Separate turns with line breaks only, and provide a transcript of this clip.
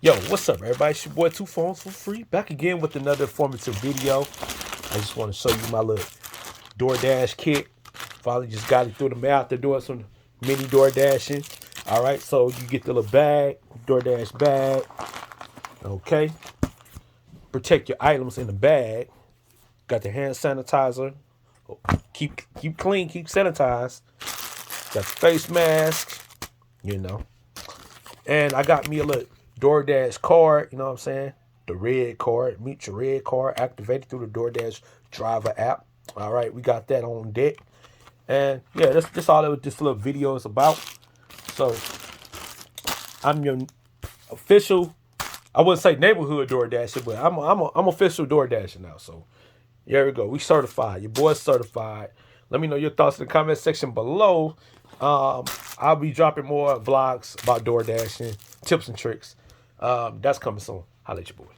Yo, what's up, everybody? It's your boy Tuphonez4free, back again with another informative video. I just want to show you my little DoorDash kit. Finally just got it through the mail after doing some mini DoorDashing. All right, so you get the little bag, DoorDash bag. Okay. Protect your items in the bag. Got the hand sanitizer. Keep clean, keep sanitized. Got the face mask, And I got me a little DoorDash card, you know what I'm saying? The red card, meet your red card, activated through the DoorDash driver app. All right, we got that on deck. And yeah, that's all that this little video is about. So I'm your official, I wouldn't say neighborhood DoorDasher, but I'm official DoorDasher now. So there we go. We certified. Your boy's certified. Let me know your thoughts in the comment section below. I'll be dropping more vlogs about DoorDashing, tips and tricks. That's coming soon. Holla at your boy.